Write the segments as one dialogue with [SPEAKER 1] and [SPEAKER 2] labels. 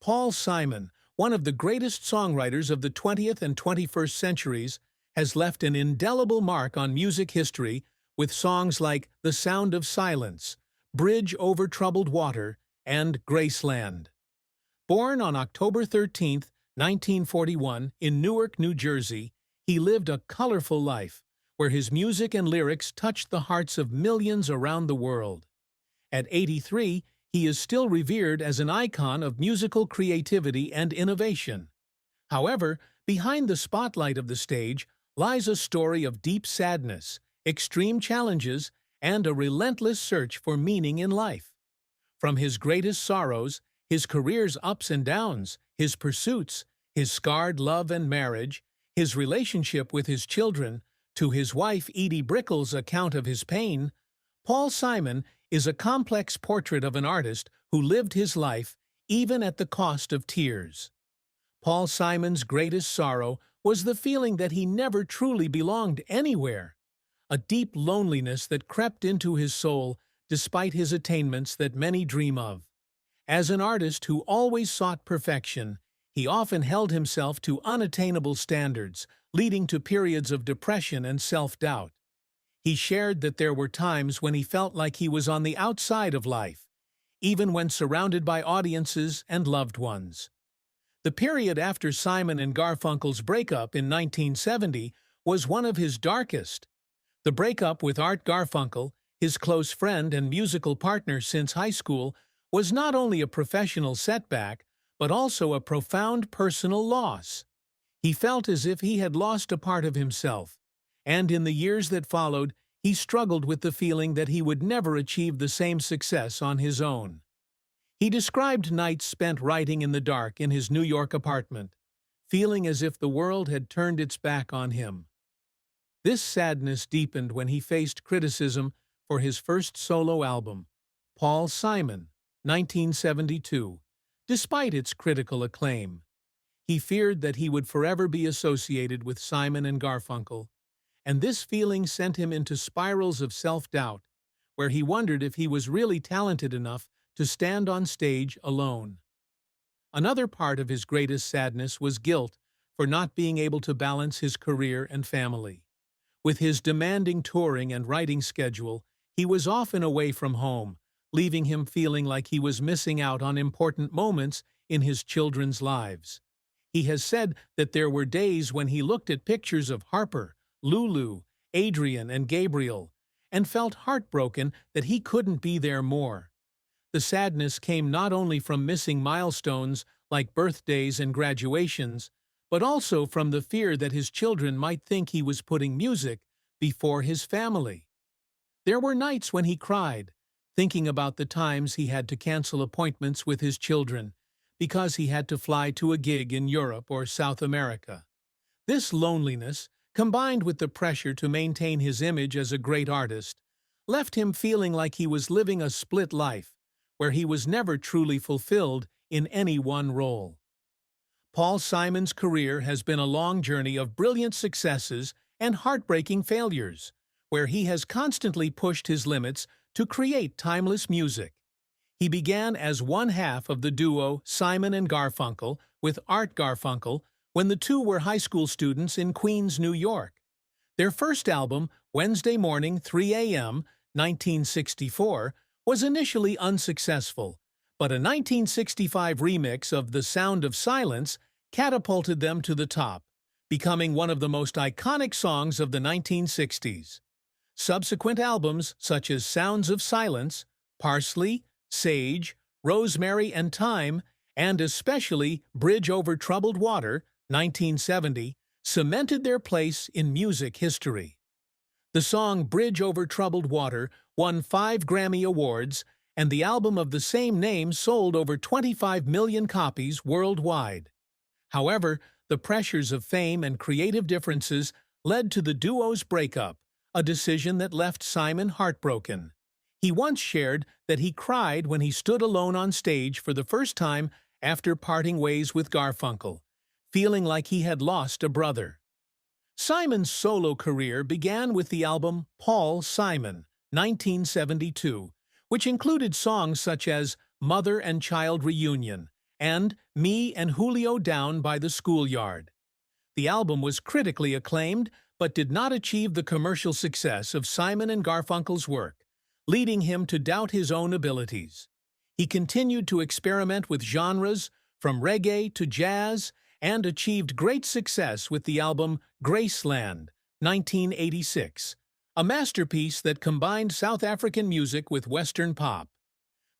[SPEAKER 1] Paul Simon, one of the greatest songwriters of the 20th and 21st centuries, has left an indelible mark on music history with songs like The Sound of Silence, Bridge Over Troubled Water, and Graceland. Born on October 13, 1941, in Newark, New Jersey, he lived a colorful life, where his music and lyrics touched the hearts of millions around the world. At 83, he is still revered as an icon of musical creativity and innovation. However, behind the spotlight of the stage lies a story of deep sadness, extreme challenges, and a relentless search for meaning in life. From his greatest sorrows, his career's ups and downs, his pursuits, his scarred love and marriage, his relationship with his children, to his wife Edie Brickell's account of his pain, Paul Simon is a complex portrait of an artist who lived his life even at the cost of tears. Paul Simon's greatest sorrow was the feeling that he never truly belonged anywhere, a deep loneliness that crept into his soul despite his attainments that many dream of. As an artist who always sought perfection, he often held himself to unattainable standards, leading to periods of depression and self-doubt. He shared that there were times when he felt like he was on the outside of life, even when surrounded by audiences and loved ones. The period after Simon and Garfunkel's breakup in 1970 was one of his darkest. The breakup with Art Garfunkel, his close friend and musical partner since high school, was not only a professional setback, but also a profound personal loss. He felt as if he had lost a part of himself, and in the years that followed, he struggled with the feeling that he would never achieve the same success on his own. He described nights spent writing in the dark in his New York apartment, feeling as if the world had turned its back on him. This sadness deepened when he faced criticism for his first solo album, Paul Simon, 1972, despite its critical acclaim. He feared that he would forever be associated with Simon and Garfunkel, and this feeling sent him into spirals of self-doubt, where he wondered if he was really talented enough to stand on stage alone. Another part of his greatest sadness was guilt for not being able to balance his career and family. With his demanding touring and writing schedule, he was often away from home, leaving him feeling like he was missing out on important moments in his children's lives. He has said that there were days when he looked at pictures of Harper, Lulu, Adrian, and Gabriel, and felt heartbroken that he couldn't be there more. The sadness came not only from missing milestones like birthdays and graduations, but also from the fear that his children might think he was putting music before his family. There were nights when he cried, thinking about the times he had to cancel appointments with his children because he had to fly to a gig in Europe or South America. This loneliness, combined with the pressure to maintain his image as a great artist, left him feeling like he was living a split life, where he was never truly fulfilled in any one role. Paul Simon's career has been a long journey of brilliant successes and heartbreaking failures, where he has constantly pushed his limits to create timeless music. He began as one half of the duo Simon and Garfunkel with Art Garfunkel when the two were high school students in Queens, New York. Their first album, Wednesday Morning, 3 a.m., 1964, was initially unsuccessful, but a 1965 remix of The Sound of Silence catapulted them to the top, becoming one of the most iconic songs of the 1960s. Subsequent albums such as Sounds of Silence, Parsley, Sage, Rosemary and Thyme, and especially Bridge Over Troubled Water, 1970, cemented their place in music history. The song Bridge Over Troubled Water won 5 Grammy Awards, and the album of the same name sold over 25 million copies worldwide. However, the pressures of fame and creative differences led to the duo's breakup, a decision that left Simon heartbroken. He once shared that he cried when he stood alone on stage for the first time after parting ways with Garfunkel, feeling like he had lost a brother. Simon's solo career began with the album Paul Simon, 1972, which included songs such as Mother and Child Reunion and Me and Julio Down by the Schoolyard. The album was critically acclaimed, but did not achieve the commercial success of Simon and Garfunkel's work, leading him to doubt his own abilities. He continued to experiment with genres, from reggae to jazz, and achieved great success with the album Graceland, 1986, a masterpiece that combined South African music with Western pop.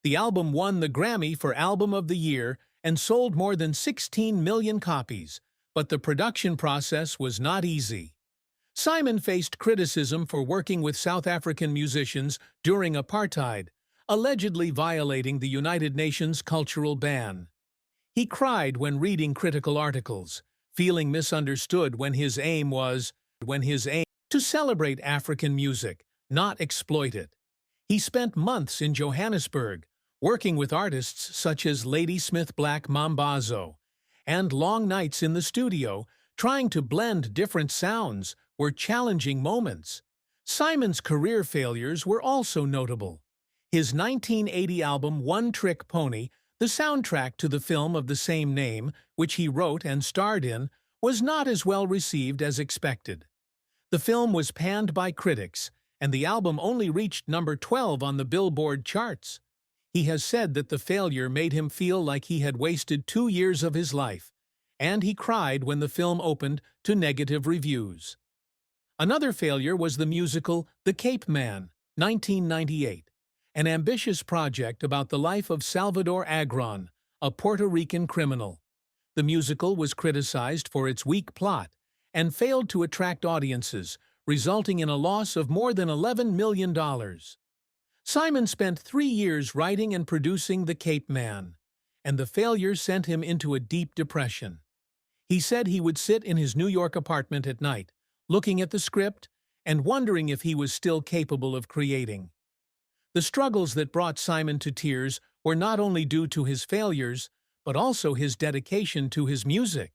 [SPEAKER 1] The album won the Grammy for Album of the Year and sold more than 16 million copies, but the production process was not easy. Simon faced criticism for working with South African musicians during apartheid, allegedly violating the United Nations cultural ban. He cried when reading critical articles, feeling misunderstood when his aim was to celebrate African music, not exploit it. He spent months in Johannesburg, working with artists such as Ladysmith Black Mambazo, and long nights in the studio, trying to blend different sounds, were challenging moments. Simon's career failures were also notable. His 1980 album One Trick Pony, the soundtrack to the film of the same name, which he wrote and starred in, was not as well received as expected. The film was panned by critics, and the album only reached number 12 on the Billboard charts. He has said that the failure made him feel like he had wasted 2 years of his life, and he cried when the film opened to negative reviews. Another failure was the musical The Cape Man, 1998, an ambitious project about the life of Salvador Agron, a Puerto Rican criminal. The musical was criticized for its weak plot and failed to attract audiences, resulting in a loss of more than $11 million. Simon spent 3 years writing and producing The Cape Man, and the failure sent him into a deep depression. He said he would sit in his New York apartment at night, looking at the script and wondering if he was still capable of creating. The struggles that brought Simon to tears were not only due to his failures, but also his dedication to his music.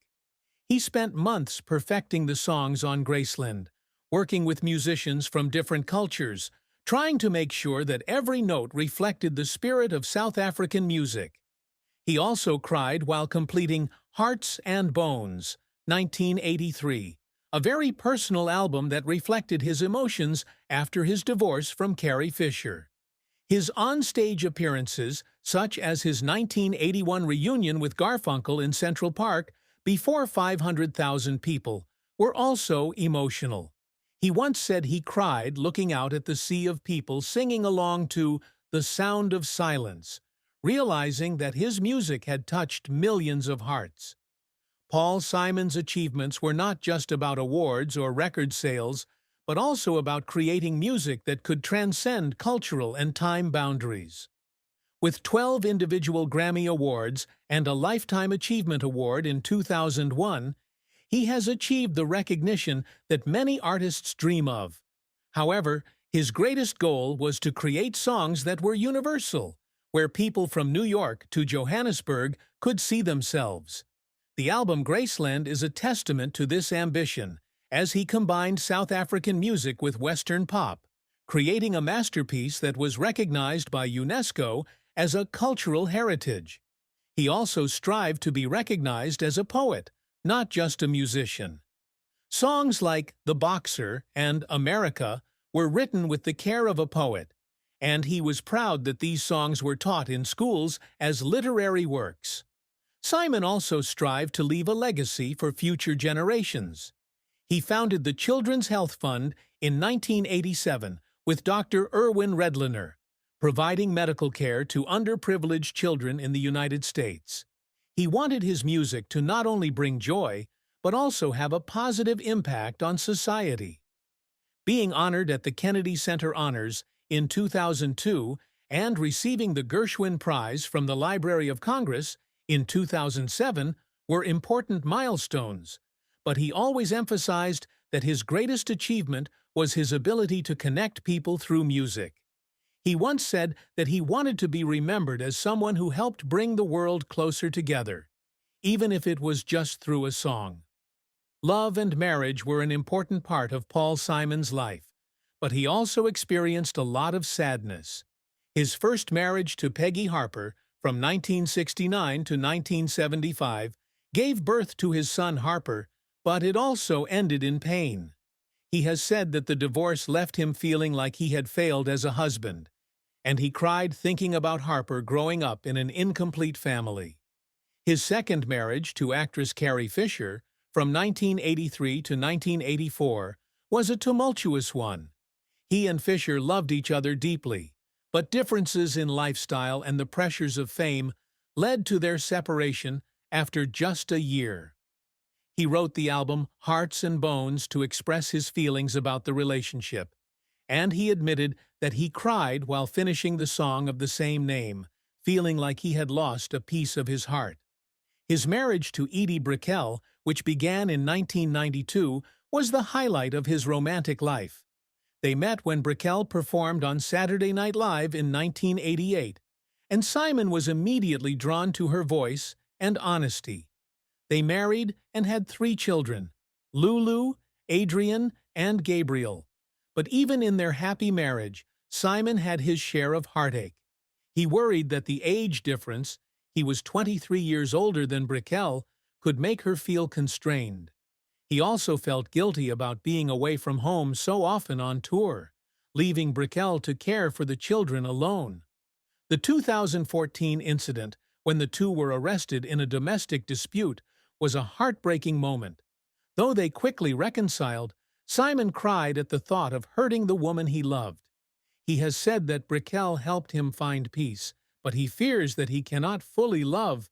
[SPEAKER 1] He spent months perfecting the songs on Graceland, working with musicians from different cultures, trying to make sure that every note reflected the spirit of South African music. He also cried while completing Hearts and Bones, 1983, a very personal album that reflected his emotions after his divorce from Carrie Fisher. His on-stage appearances, such as his 1981 reunion with Garfunkel in Central Park before 500,000 people, were also emotional. He once said he cried looking out at the sea of people singing along to The Sound of Silence, realizing that his music had touched millions of hearts. Paul Simon's achievements were not just about awards or record sales, but also about creating music that could transcend cultural and time boundaries. With 12 individual Grammy Awards and a Lifetime Achievement Award in 2001, he has achieved the recognition that many artists dream of. However, his greatest goal was to create songs that were universal, where people from New York to Johannesburg could see themselves. The album Graceland is a testament to this ambition, as he combined South African music with Western pop, creating a masterpiece that was recognized by UNESCO as a cultural heritage. He also strived to be recognized as a poet, not just a musician. Songs like The Boxer and America were written with the care of a poet, and he was proud that these songs were taught in schools as literary works. Simon also strived to leave a legacy for future generations. He founded the Children's Health Fund in 1987 with Dr. Erwin Redliner, providing medical care to underprivileged children in the United States. He wanted his music to not only bring joy, but also have a positive impact on society. Being honored at the Kennedy Center Honors in 2002 and receiving the Gershwin Prize from the Library of Congress in 2007 were important milestones, but he always emphasized that his greatest achievement was his ability to connect people through music. He once said that he wanted to be remembered as someone who helped bring the world closer together, even if it was just through a song. Love and marriage were an important part of Paul Simon's life, but he also experienced a lot of sadness. His first marriage to Peggy Harper, from 1969 to 1975, gave birth to his son Harper, but it also ended in pain. He has said that the divorce left him feeling like he had failed as a husband, and he cried thinking about Harper growing up in an incomplete family. His second marriage to actress Carrie Fisher, from 1983 to 1984, was a tumultuous one. He and Fisher loved each other deeply, but differences in lifestyle and the pressures of fame led to their separation after just a year. He wrote the album Hearts and Bones to express his feelings about the relationship, and he admitted that he cried while finishing the song of the same name, feeling like he had lost a piece of his heart. His marriage to Edie Brickell, which began in 1992, was the highlight of his romantic life. They met when Brickell performed on Saturday Night Live in 1988, and Simon was immediately drawn to her voice and honesty. They married and had 3 children, Lulu, Adrian, and Gabriel. But even in their happy marriage, Simon had his share of heartache. He worried that the age difference, he was 23 years older than Brickell, could make her feel constrained. He also felt guilty about being away from home so often on tour, leaving Brickell to care for the children alone. The 2014 incident, when the two were arrested in a domestic dispute, was a heartbreaking moment. Though they quickly reconciled, Simon cried at the thought of hurting the woman he loved. He has said that Brickell helped him find peace, but he fears that he cannot fully love